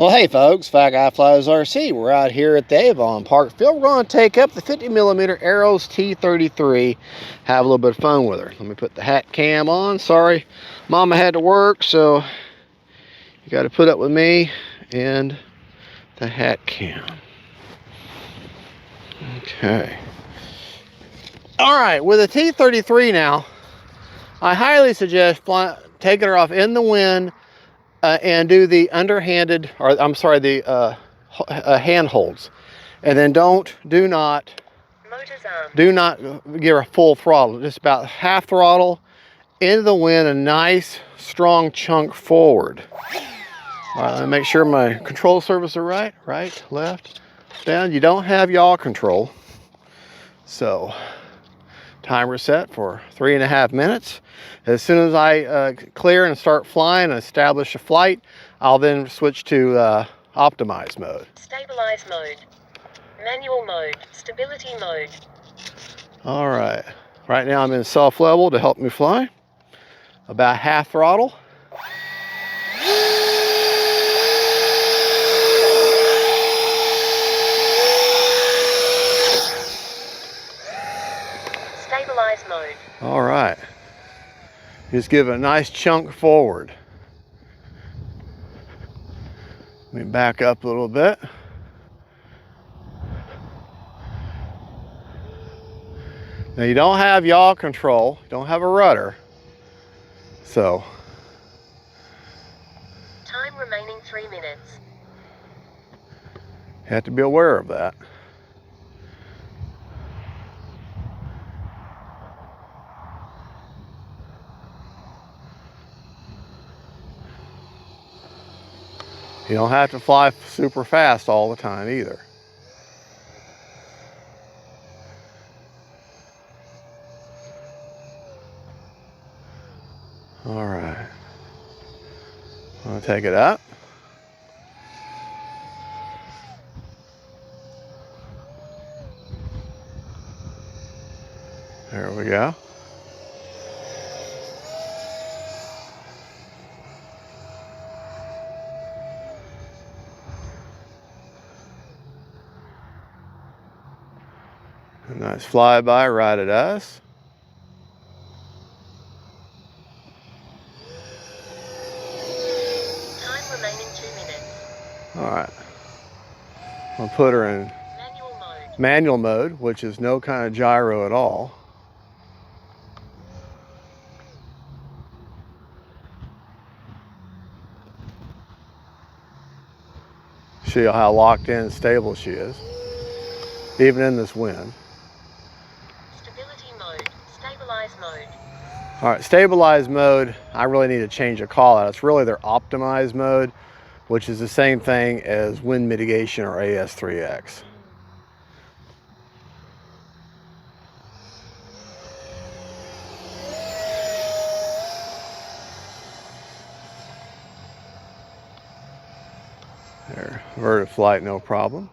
Well, hey folks, Fat Guy Flies RC. We're out here at the Avon Park Field. We're going to take up the 50mm Arrows T-33, have a little bit of fun with her. Let me put the hat cam on. Sorry, Mama had to work, so you got to put up with me and the hat cam. Okay. All right, with the T-33 now, I highly suggest taking her off in the wind and do the underhanded, or I'm sorry, the hand holds, and then do not give her full throttle. Just about half throttle into the wind, a nice strong chunk forward. All right, let me make sure my control surfaces are right, left, down. You don't have yaw control, so timer set for 3.5 minutes. As soon as I clear and start flying and establish a flight, I'll then switch to optimize mode. Stabilize mode. Manual mode. Stability mode. All right. Right now I'm in self-level to help me fly. About half throttle. Stabilize mode. All right. Just give it a nice chunk forward. Let me back up a little bit. Now you don't have yaw control, you don't have a rudder, so. Time remaining 3 minutes. You have to be aware of that. You don't have to fly super fast all the time either. All right. I'm gonna take it up. There we go. A nice flyby right at us. Time remaining 2 minutes. All right. I'll put her in manual mode, which is no kind of gyro at all. See how locked in and stable she is, even in this wind. Stability mode. Stabilize mode. All right, stabilize mode, I really need to change a call out. It's really their optimize mode, which is the same thing as wind mitigation or AS3X. There, averted flight, no problem.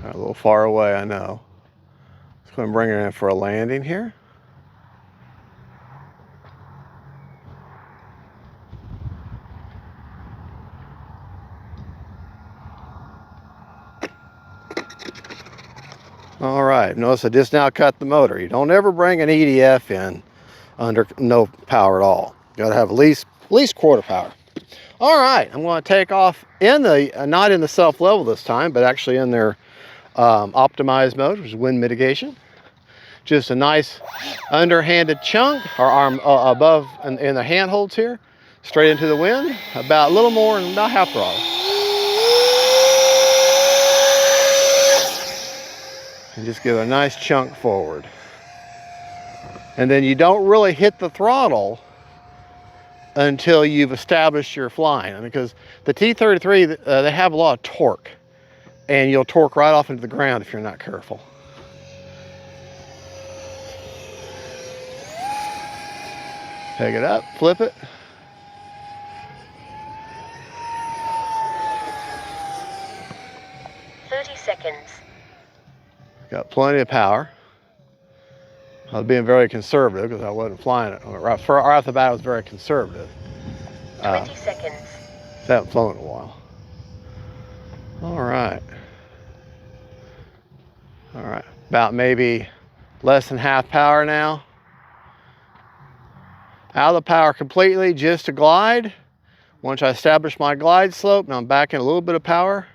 A little far away, I know. Just going to bring her in for a landing here. All right, notice I just now cut the motor. You don't ever bring an EDF in under no power at all. You got to have at least quarter power. All right, I'm going to take off in the, not in the self-level this time, but actually in their optimized mode, which is wind mitigation. Just a nice underhanded chunk, or arm above in the handholds here, straight into the wind, about a little more than about half throttle. And just give a nice chunk forward. And then you don't really hit the throttle until you've established your flying. Because the T-33, they have a lot of torque, and you'll torque right off into the ground if you're not careful. Take it up, flip it. Seconds. Got plenty of power. I was being very conservative because I wasn't flying it. Right off the bat, I was very conservative. 20 seconds. Haven't flown in a while. All right. All right. About maybe less than half power now. Out of the power completely, just to glide. Once I establish my glide slope, now I'm back in a little bit of power.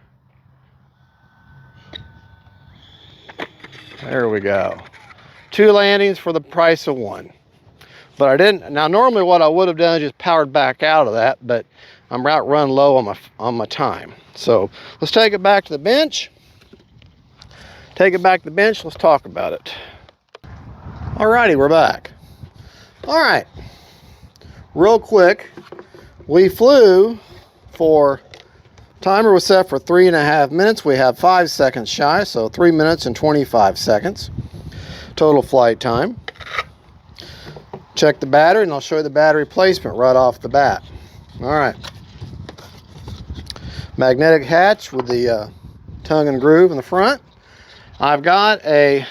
There we go. 2 landings for the price of 1. But I didn't. Now normally what I would have done is just powered back out of that, but I'm run low on my time. So let's take it back to the bench. Take it back to the bench. Let's talk about it. Alrighty, we're back. All right. Real quick, we flew for, timer was set for 3.5 minutes. We have 5 seconds shy, so 3 minutes and 25 seconds total flight time. Check the battery, and I'll show you the battery placement right off the bat. All right. Magnetic hatch with the tongue and groove in the front. I've got a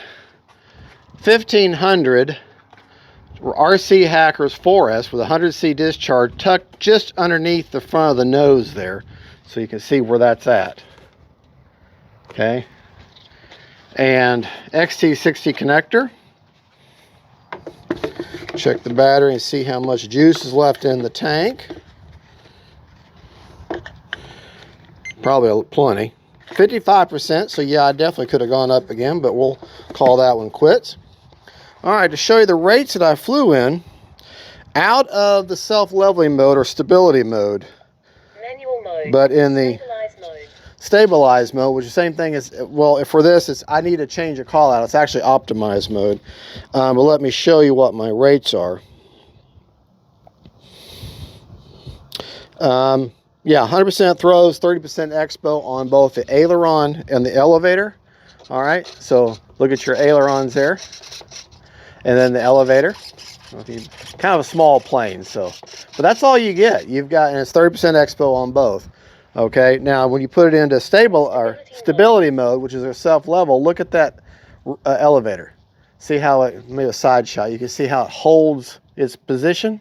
1500 RC Hackers 4S with 100C discharge tucked just underneath the front of the nose there, so you can see where that's at. Okay. And XT60 connector. Check the battery and see how much juice is left in the tank. Probably plenty. 55%, so yeah, I definitely could have gone up again, but we'll call that one quits. All right, to show you the rates that I flew in, out of the self-leveling mode or stability mode, Manual mode. but in the Stabilize mode. stabilized mode, which is the same thing as, well, for this, I need to change a call out. It's actually optimized mode. But let me show you what my rates are. Yeah, 100% throws, 30% expo on both the aileron and the elevator. All right, so look at your ailerons there. And then the elevator. Kind of a small plane, so. But that's all you get. You've got, and it's 30% expo on both. Okay, now when you put it into stability mode, which is a self-level, look at that elevator. See how it, maybe a side shot, you can see how it holds its position.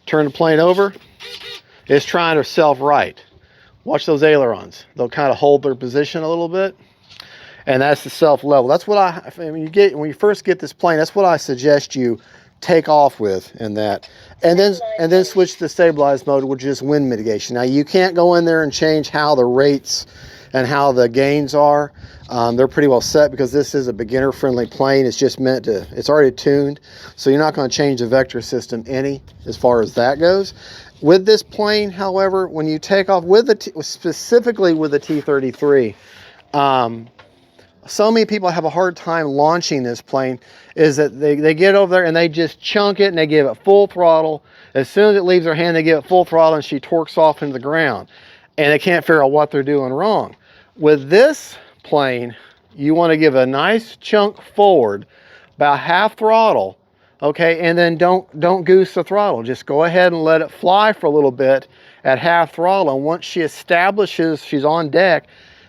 Turn the plane over. It's trying to self-right. Watch those ailerons. They'll kind of hold their position a little bit. And that's the self-level. That's what when you first get this plane, that's what I suggest you take off with in that. And then switch to stabilized mode, which is wind mitigation. Now you can't go in there and change how the rates and how the gains are. They're pretty well set because this is a beginner friendly plane. It's just meant to, it's already tuned. So you're not going to change the vector system any as far as that goes. With this plane, however, when you take off with specifically with the T-33, so many people have a hard time launching this plane is that they get over there and they just chunk it and they give it full throttle. As soon as it leaves their hand, they give it full throttle and she torques off into the ground. And they can't figure out what they're doing wrong. With this plane, you want to give a nice chunk forward, about half throttle, okay, and then don't goose the throttle. Just go ahead and let it fly for a little bit at half throttle. And once she establishes she's on deck,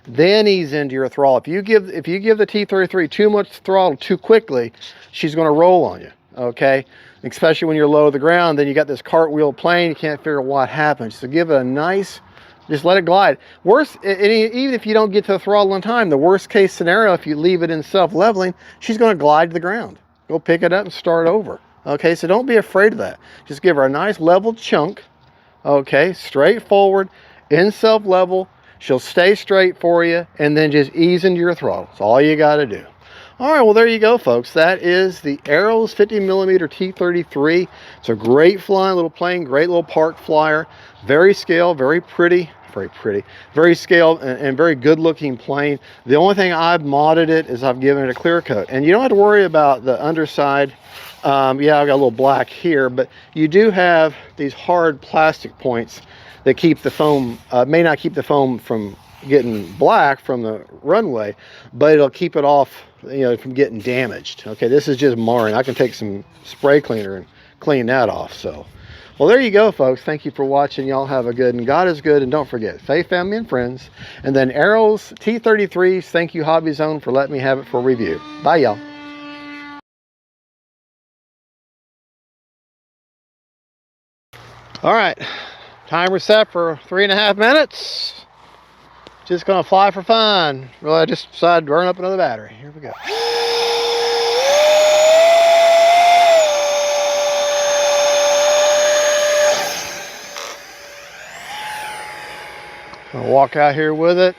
then ease into your throttle. If you give the T-33 too much throttle too quickly, she's going to roll on you, okay? Especially when you're low to the ground, then you got this cartwheel plane, you can't figure out what happens. So give it a nice, just let it glide. Worst, even if you don't get to the throttle in time, the worst case scenario, if you leave it in self-leveling, she's going to glide to the ground. Go pick it up and start over, okay? So don't be afraid of that. Just give her a nice level chunk, okay? Straight forward, in self-level. She'll stay straight for you, and then just ease into your throttle. That's all you got to do. All right, well, there you go, folks. That is the Arrows 50mm T-33. It's a great flying little plane, great little park flyer. Very scale, very pretty, very scaled and very good looking plane. The only thing I've modded it is I've given it a clear coat. And you don't have to worry about the underside. Yeah, I've got a little black here, but you do have these hard plastic points that keep the foam, may not keep the foam from getting black from the runway, but it'll keep it off, you know, from getting damaged. Okay, this is just marring. I can take some spray cleaner and clean that off. So, well, there you go, folks. Thank you for watching. Y'all have a good, and God is good. And don't forget, faith, family, and friends. And then Arrows T-33s. Thank you, Hobby Zone, for letting me have it for review. Bye, y'all. All right. Timer set for 3.5 minutes. Just gonna fly for fun. Well, I just decided to burn up another battery. Here we go. I'll walk out here with it.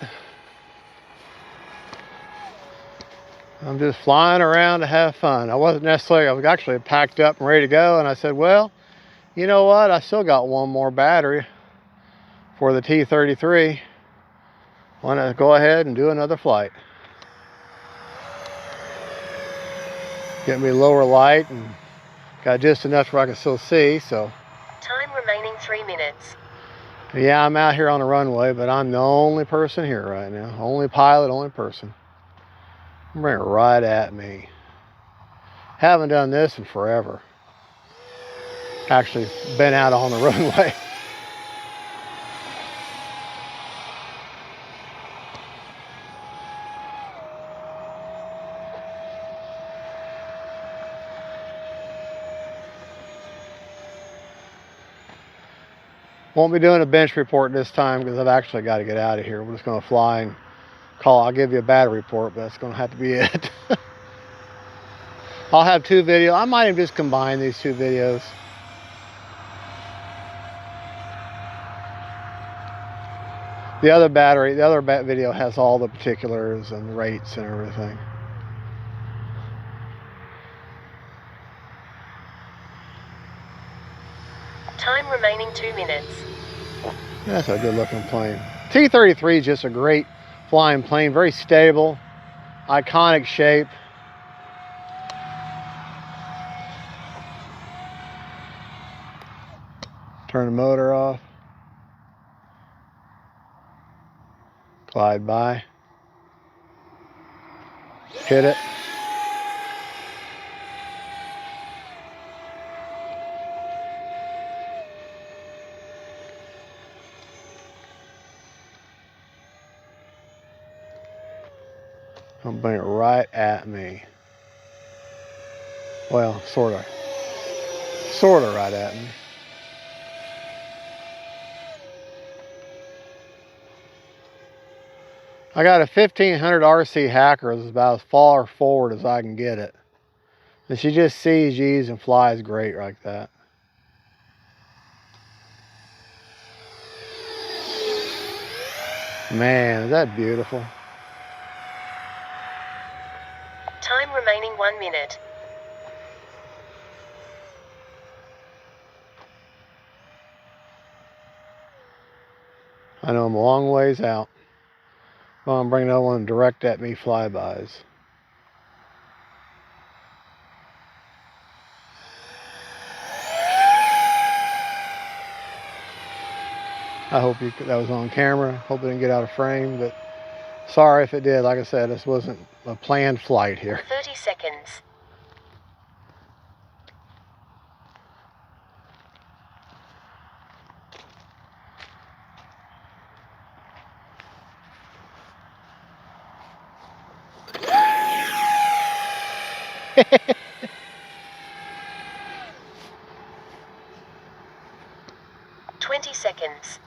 I'm just flying around to have fun. I wasn't necessarily, I was actually packed up and ready to go, and I said, well, you know what? I still got one more battery for the T-33. Want to go ahead and do another flight. Get me lower light and got just enough where I can still see, so. Time remaining 3 minutes. Yeah, I'm out here on the runway, but I'm the only person here right now. Only pilot, only person. Bring it right at me. Haven't done this in forever. Actually been out on the runway. Won't be doing a bench report this time because I've actually got to get out of here. We're just going to fly and call. I'll give you a battery report, but that's going to have to be it. I'll have 2 videos. I might even just combine these 2 videos. The other video has all the particulars and rates and everything. Time remaining 2 minutes. That's a good looking plane. T-33 is just a great flying plane, very stable, iconic shape. Turn the motor off. Glide by. Hit it. I'll bring it right at me. Well, sort of right at me. I got a 1500 RC Hacker. It's about as far forward as I can get it. And she just sees G's and flies great like that. Man, is that beautiful. Time remaining 1 minute. I know I'm a long ways out. Well, I'm bringing that one direct at me flybys. I hope that was on camera. Hope it didn't get out of frame, but sorry if it did. Like I said, this wasn't a planned flight here. 30 seconds. Twenty seconds.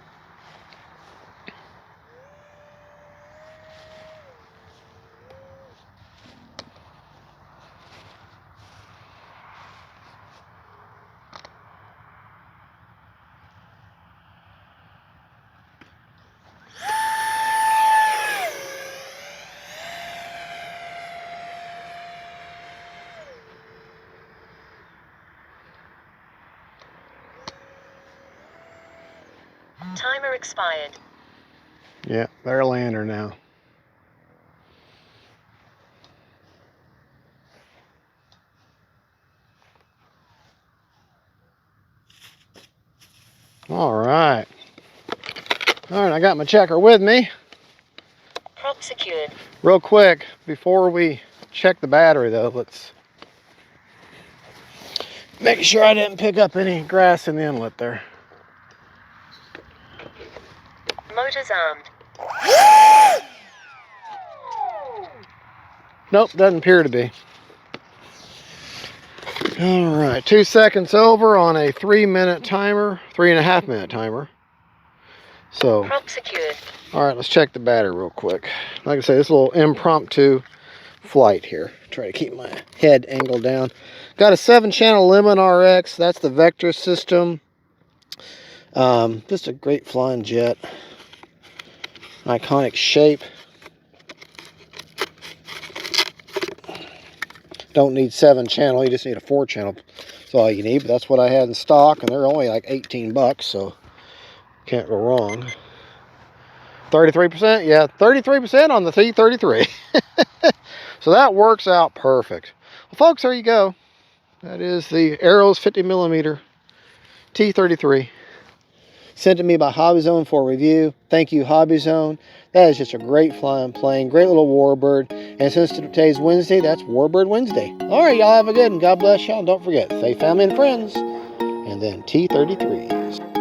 Timer expired. Yeah, better land her now. All right. All right, I got my checker with me. Prop secured. Real quick, before we check the battery though, let's make sure I didn't pick up any grass in the inlet there. Motors armed. Nope, doesn't appear to be. All right, 2 seconds over on a 3-minute timer, 3.5 minute timer. So, Prop secured. all right, let's check the battery real quick. Like I say, this little impromptu flight here. Try to keep my head angled down. Got a 7-channel Lemon RX. That's the Vector system. Just a great flying jet. Iconic shape. Don't need 7-channel, you just need a 4-channel. That's all you need, but that's what I had in stock, and they're only like 18 bucks, so can't go wrong. 33%? Yeah, 33% on the T-33. So that works out perfect. Well, folks, there you go. That is the Arrows 50mm T-33. Sent to me by Hobby Zone for review. Thank you, Hobby Zone. That is just a great flying plane. Great little warbird. And since today's Wednesday, that's Warbird Wednesday. All right, y'all have a good one. God bless y'all. And don't forget, faith, family, and friends. And then T-33s.